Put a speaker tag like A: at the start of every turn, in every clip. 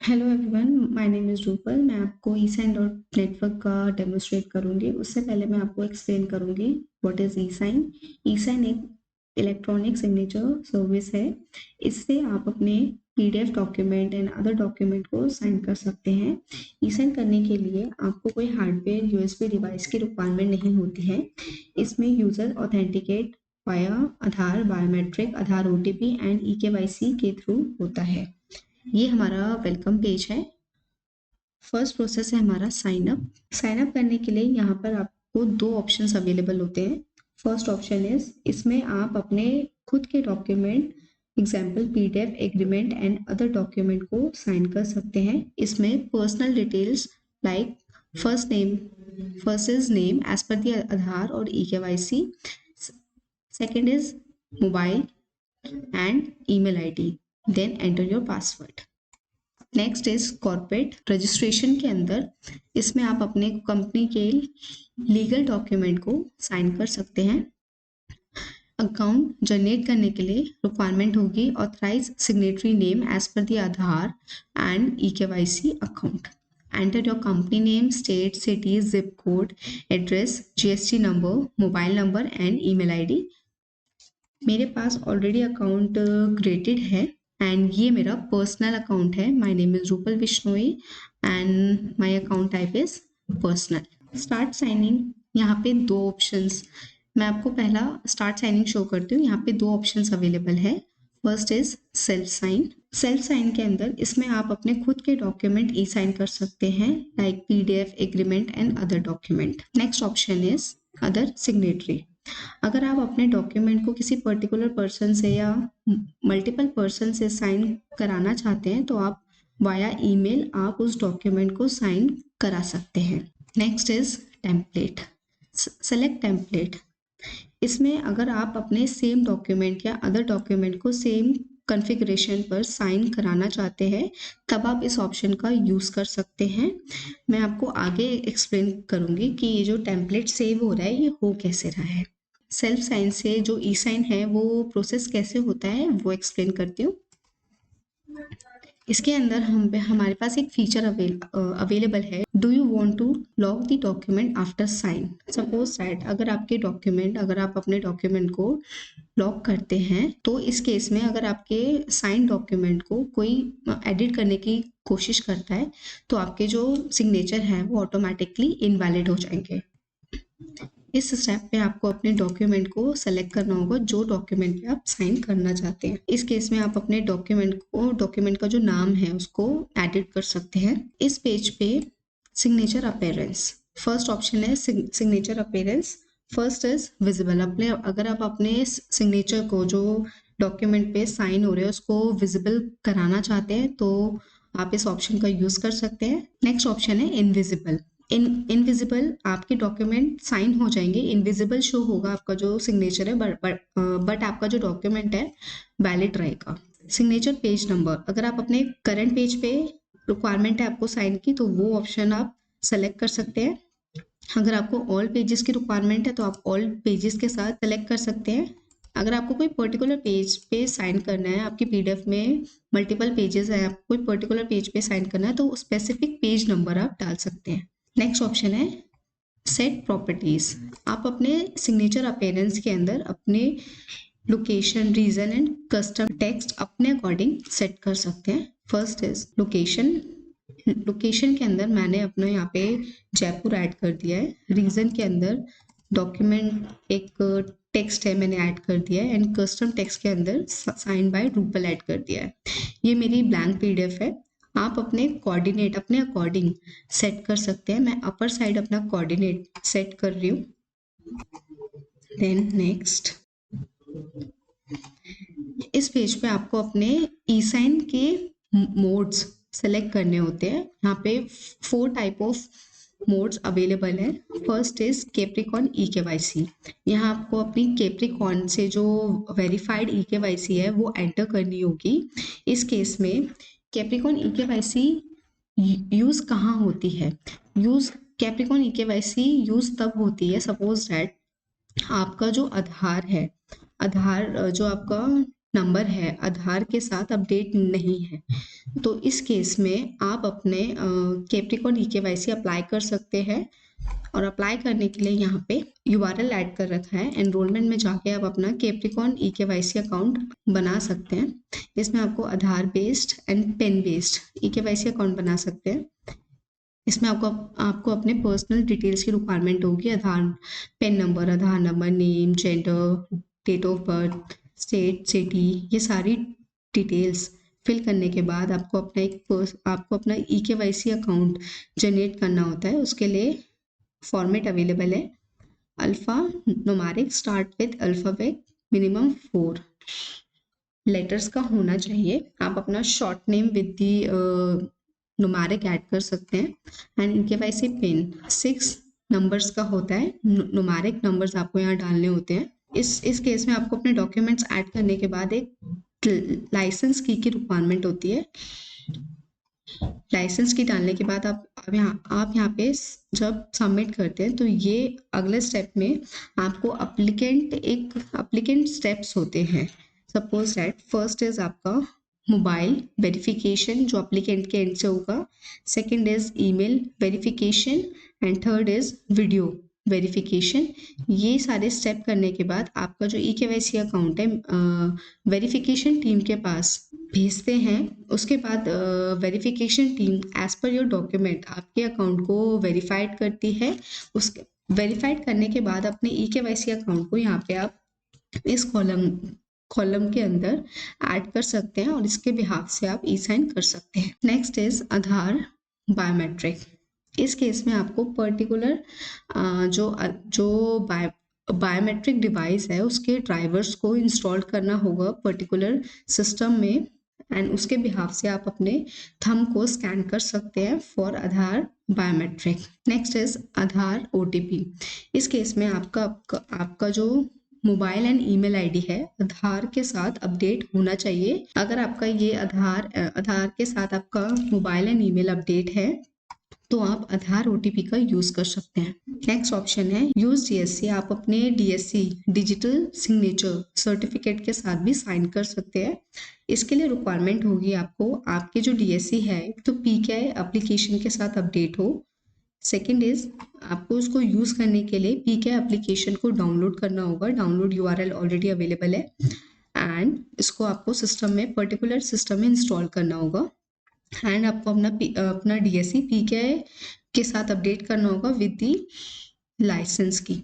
A: Hello everyone, my name is Rupal. मैं आपको e-sign dot network का डेमोस्ट्रेट करूंगी। उससे पहले मैं आपको एक्सप्लेन करूंगी व्हाट इज़ ईसाइन। ईसाइन एक इलेक्ट्रॉनिक सिग्नेचर सर्विस है। इससे आप अपने PDF document and other document को साइन कर सकते हैं। ईसाइन करने के लिए आपको कोई हार्डवेयर यूएसबी डिवाइस की रिक्वायरमेंट नहीं होती है। इसमें user authenticate via Aadhaar biometric, Aadhaar OTP and eKYC के थ्रू होता है। ये हमारा वेलकम पेज है। फर्स्ट प्रोसेस है हमारा साइन अप। साइन अप करने के लिए यहाँ पर आपको दो ऑप्शंस अवेलेबल होते हैं। फर्स्ट ऑप्शन इज, इसमें आप अपने खुद के document example PDF agreement and other document को साइन कर सकते हैं। इसमें personal details like first is name as per the Aadhaar और eKYC. Second is mobile and email ID, then enter your password. Next is corporate registration के अंदर इसमें आप अपने कंपनी के लीगल डॉक्यूमेंट को साइन कर सकते हैं। अकाउंट जनरेट करने के लिए रिक्वायरमेंट होगी authorise signatory name as per the Aadhaar and eKYC account. Enter your company name, state, city, zip code, address, GST number, mobile number and email ID. मेरे पास ऑलरेडी अकाउंट क्रिएटेड है and ये मेरा personal account है। My name is Rupal Bishnoi and my account type is personal. Start signing, यहाँ पे दो options, मैं आपको पहला स्टार्ट साइनिंग शो करती हूँ। यहाँ पे दो ऑप्शंस अवेलेबल है। First is self sign. Self sign के अंदर इसमें आप अपने खुद के डॉक्यूमेंट ई साइन कर सकते हैं like PDF agreement and other document. Next option is other signatory. अगर आप अपने डॉक्यूमेंट को किसी पर्टिकुलर पर्सन से या मल्टीपल पर्सन से साइन कराना चाहते हैं तो आप वाया ईमेल आप उस डॉक्यूमेंट को साइन करा सकते हैं। Next is template. Select template. इसमें अगर आप अपने सेम डॉक्यूमेंट या अदर डॉक्यूमेंट को सेम कॉन्फ़िगरेशन पर साइन कराना चाहते हैं तब आप इस ऑप्शन का यूज़ कर सकते हैं। मैं आपको आगे एक्सप्लेन करूंगी कि ये जो टेम्पलेट सेव हो रहा है ये हो कैसे रहा है। सेल्फ साइन से जो ई साइन है वो प्रोसेस कैसे होता है वो एक्सप्लेन करती हूँ। इसके अंदर हमारे पास एक फीचर अवेलेबल है, do you want to lock the document after sign. Suppose that अगर आप अपने डॉक्यूमेंट को लॉक करते हैं तो इस केस में अगर आपके साइन डॉक्यूमेंट को कोई एडिट करने की कोशिश करता है तो आपके जो सिग्नेचर हैं वो ऑटोमेटिकली इनवैलिड हो जाएंगे। इस स्टेप पे आपको अपने डॉक्यूमेंट को सेलेक्ट करना होगा जो डॉक्यूमेंट पे आप साइन करना चाहते हैं। इस केस में आप अपने डॉक्यूमेंट का जो नाम है उसको एडिट कर सकते हैं। इस पेज पे सिग्नेचर अपीयरेंस, फर्स्ट ऑप्शन है signature appearance. First is visible. अगर आप अपने सिग्नेचर को जो डॉक्यूमेंट पे साइन हो रहे हैं उसको विजिबल कराना चाहते हैं तो आप इस ऑप्शन का यूज कर सकते हैं। नेक्स्ट ऑप्शन है इनविजिबल। इनविजिबल, आपके डॉक्यूमेंट साइन हो जाएंगे, इनविजिबल शो होगा आपका जो सिग्नेचर है, बट आपका जो डॉक्यूमेंट है वैलिड रहेगा। सिग्नेचर पेज नंबर, अगर आप अपने करंट पेज पे रिक्वायरमेंट है आपको साइन की तो वो ऑप्शन आप सेलेक्ट कर सकते हैं। अगर आपको ऑल पेजेस की रिक्वायरमेंट है तो आप ऑल पेजेस के साथ सेलेक्ट कर सकते हैं। अगर आपको कोई पर्टिकुलर पेज पे साइन करना है, आपकी पीडीएफ में मल्टीपल पेजेस हैं, आपको कोई पर्टिकुलर पेज पे साइन करना है तो स्पेसिफिक पेज नंबर आप डाल सकते हैं। नेक्स्ट ऑप्शन है सेट प्रॉपर्टीज। आप अपने सिग्नेचर अपीयरेंस के अंदर अपने location, region and custom text अपने अकॉर्डिंग सेट कर सकते हैं। First is location. लोकेशन के अंदर मैंने अपना यहाँ पे जयपुर ऐड कर दिया है। रीजन के अंदर डॉक्यूमेंट एक टेक्स्ट है मैंने ऐड कर दिया है एंड कस्टम टेक्स्ट के अंदर साइन बाय रूपल ऐड कर दिया है। ये मेरी ब्लैंक पीडीएफ है। आप अपने कोऑर्डिनेट अपने अकॉर्डिंग सेट कर सकते हैं। मैं अपर साइड अपना कोऑर्डिनेट सेट कर रही हूँ। देन नेक्स्ट, इस पेज पे आपको अपने ई साइन के मोड्स सेलेक्ट करने होते हैं। यहाँ पे 4 टाइप ऑफ मोड्स अवेलेबल है। First is Capricorn eKYC. यहाँ आपको अपनी कैप्रिकॉन से जो वेरीफाइड ईकेवाईसी है वो एंटर करनी होगी। इस केस में कैप्रिकॉन ईकेवाईसी यूज कहाँ होती है? कैप्रिकॉन ईकेवाईसी यूज तब होती है सपोज दैट आपका जो आधार है, आधार जो आपका नंबर है आधार के साथ अपडेट नहीं है, तो इस केस में आप अपने कैप्रिकॉर्न ई-केवाईसी अप्लाई कर सकते हैं। और अप्लाई करने के लिए यहाँ पे URL ऐड कर रखा है, एनरोलमेंट में जाके आप अपना कैप्रिकॉर्न ई-केवाईसी अकाउंट बना सकते हैं। इसमें आपको Aadhaar based and PAN based eKYC account बना सकते हैं। इसमें आपको अपने पर्सनल डिटेल्स की रिक्वायरमेंट होगी, PAN number, Aadhaar number, name, gender, date of birth, state, city, ये सारी डिटेल्स फिल करने के बाद आपको अपना ई-केवाईसी अकाउंट जनरेट करना होता है। उसके लिए फॉर्मेट अवेलेबल है, alpha numeric start with alphabet, minimum 4 letters का होना चाहिए। आप अपना short name with the numeric add कर सकते हैं। एंड ई-केवाईसी पिन 6 नंबर्स का होता है, न्यूमेरिक नंबर्स आपको यहाँ डालने होते हैं। इस केस में आपको अपने डॉक्यूमेंट्स ऐड करने के बाद एक लाइसेंस की रिक्वायरमेंट होती है। लाइसेंस की डालने के बाद आप यहाँ पे जब सबमिट करते हैं तो ये अगले स्टेप में आपको अप्लीकेंट स्टेप्स होते हैं। सपोज दैट फर्स्ट इज आपका मोबाइल वेरिफिकेशन जो अप्लीकेंट के एंड से होगा, second is email verification and third is video verification. ये सारे स्टेप करने के बाद आपका जो ई-केवाईसी अकाउंट है वेरिफिकेशन टीम के पास भेजते हैं। उसके बाद verification team as per your document आपके अकाउंट को वेरीफाइड करती है। उसके वेरीफाइड करने के बाद अपने ई-केवाईसी अकाउंट को यहाँ पे आप इस कॉलम के अंदर ऐड कर सकते हैं और इसके बिहाफ से आप ई-साइन कर सकते हैं। Next is Aadhaar biometric. इस केस में आपको पर्टिकुलर जो बायोमेट्रिक डिवाइस है उसके ड्राइवर्स को इंस्टॉल करना होगा पर्टिकुलर सिस्टम में, एंड उसके बिहाफ से आप अपने थंब को स्कैन कर सकते हैं for Aadhaar biometric. Next is Aadhaar OTP। इस केस में आपका जो मोबाइल एंड ईमेल आईडी है आधार के साथ अपडेट होना चाहिए। अगर आपका ये आधार के साथ आपका मोबाइल एंड ईमेल अपडेट है तो आप आधार OTP का यूज कर सकते हैं। नेक्स्ट ऑप्शन है यूज DSC। आप अपने DSC डिजिटल सिग्नेचर सर्टिफिकेट के साथ भी साइन कर सकते हैं। इसके लिए रिक्वायरमेंट होगी आपके जो DSC है तो PKI एप्लीकेशन के साथ अपडेट हो। सेकेंड इज आपको उसको यूज करने के लिए PKI एप्लीकेशन को डाउनलोड करना होगा। डाउनलोड URL ऑलरेडी अवेलेबल है एंड इसको आपको पर्टिकुलर सिस्टम में इंस्टॉल करना होगा। एंड आपको अपना DSC PKI के साथ अपडेट करना होगा विद दी लाइसेंस की।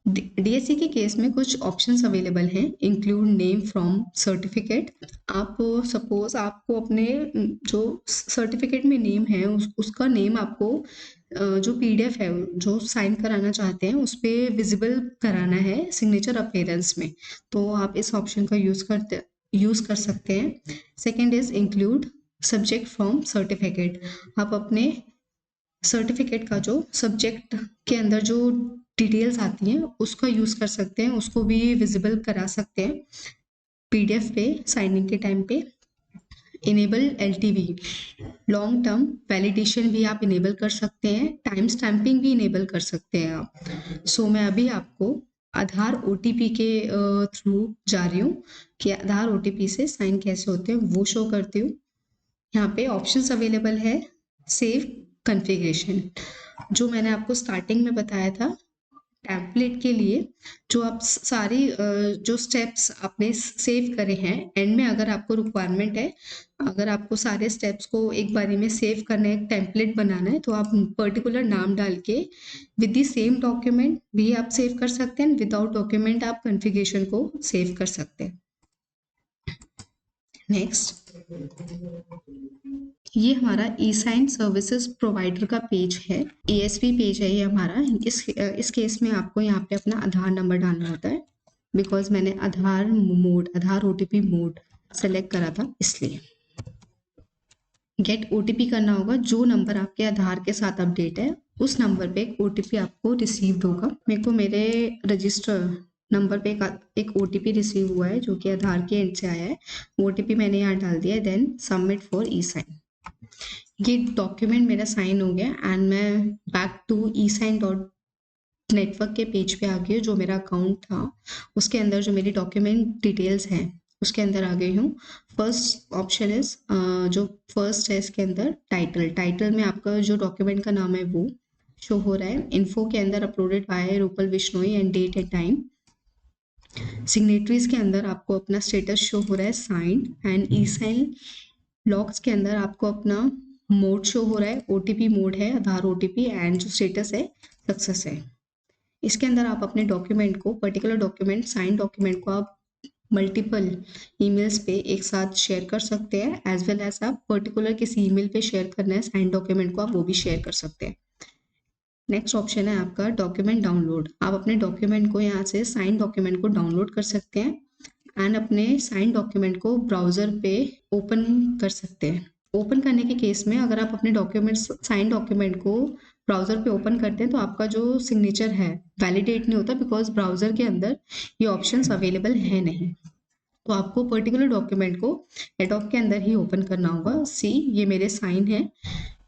A: DSC के केस में कुछ ऑप्शंस अवेलेबल हैं, इंक्लूड नेम फ्रॉम सर्टिफिकेट। आप सपोज आपको अपने जो सर्टिफिकेट में नेम है उसका नेम आपको जो PDF है जो साइन कराना चाहते हैं उस पर विजिबल कराना है सिग्नेचर अपीयरेंस में, तो आप इस ऑप्शन का यूज कर सकते हैं। Second is include subject from certificate. आप अपने सर्टिफिकेट का जो सब्जेक्ट के अंदर जो डिटेल्स आती हैं उसका यूज कर सकते हैं, उसको भी विजिबल करा सकते हैं PDF पे साइनिंग के टाइम पे। Enable LTV long term validation भी आप इनेबल कर सकते हैं, टाइम स्टैंपिंग भी इनेबल कर सकते हैं आप। सो मैं अभी आपको आधार OTP के थ्रू जा रही हूँ कि आधार OTP से साइन कैसे होते हैं वो शो करती हूँ। यहाँ पे ऑप्शंस अवेलेबल है। सेव कॉन्फ़िगरेशन जो मैंने आपको स्टार्टिंग में बताया था, टेम्पलेट के लिए जो आप सारी जो स्टेप्स आपने सेव करे हैं, एंड में अगर आपको रिक्वायरमेंट है, अगर आपको सारे स्टेप्स को एक बारी में सेव करना है, टेम्पलेट बनाना है, तो आप पर्टिकुलर नाम डाल के विद द सेम डॉक्यूमेंट भी आप सेव कर सकते हैं, विदाउट डॉक्यूमेंट आप कॉन्फ़िगरेशन को सेव कर सकते हैं। नेक्स्ट ये हमारा ई-साइन सर्विसेज प्रोवाइडर का पेज है, ASP पेज है ये हमारा। इस केस में आपको यहाँ पे अपना आधार नंबर डालना होता है, बिकॉज मैंने आधार OTP मोड सेलेक्ट करा था इसलिए। गेट OTP करना होगा, जो नंबर आपके आधार के साथ अपडेट है उस नंबर पे एक OTP आपको रिसीव्ड होगा। मेरे को मेरे रजिस्टर नंबर पे एक OTP रिसीव हुआ है जो कि आधार के एंड से आया है, OTP मैंने यहाँ डाल दिया है। Then submit for e sign. ये डॉक्यूमेंट मेरा साइन हो गया एंड मैं बैक टू e-sign.network के पेज पे आ गई, जो मेरा अकाउंट था उसके अंदर जो मेरी डॉक्यूमेंट डिटेल्स हैं उसके अंदर आ गई हूँ। फर्स्ट ऑप्शन इज जो फर्स्ट है इसके अंदर टाइटल में आपका जो डॉक्यूमेंट का नाम है वो शो हो रहा है। इन्फो के अंदर uploaded by Rupal Bishnoi and date and time. Signatories के अंदर आपको अपना स्टेटस शो हो रहा है signed and e sign. Logs के अंदर आपको अपना मोड शो हो रहा है, ओटीपी मोड है, आधार ओटीपी एंड जो स्टेटस है सक्सेस है। इसके अंदर आप अपने डॉक्यूमेंट को, पर्टिकुलर डॉक्यूमेंट, साइन डॉक्यूमेंट को आप मल्टीपल ईमेल्स पे एक साथ शेयर कर सकते हैं, एज वेल एज आप पर्टिकुलर किसी ईमेल पे शेयर करना है साइन डॉक्यूमेंट को, आप वो भी शेयर कर सकते हैं। नेक्स्ट ऑप्शन है आपका डॉक्यूमेंट डाउनलोड। आप अपने डॉक्यूमेंट को यहाँ से साइन डॉक्यूमेंट को डाउनलोड कर सकते हैं एंड अपने साइन डॉक्यूमेंट को ब्राउजर पे ओपन कर सकते हैं। ओपन करने के केस में अगर आप अपने डॉक्यूमेंट्स, साइन डॉक्यूमेंट को ब्राउजर पे ओपन करते हैं तो आपका जो सिग्नेचर है वैलिडेट नहीं होता, बिकॉज ब्राउजर के अंदर ये ऑप्शंस अवेलेबल है नहीं। तो आपको पर्टिकुलर डॉक्यूमेंट को एडोब के अंदर ही ओपन करना होगा। सी, ये मेरे साइन है,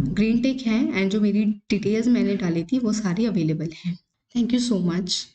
A: ग्रीन टिक है एंड जो मेरी डिटेल्स मैंने डाली थी वो सारी अवेलेबल है। Thank you so much.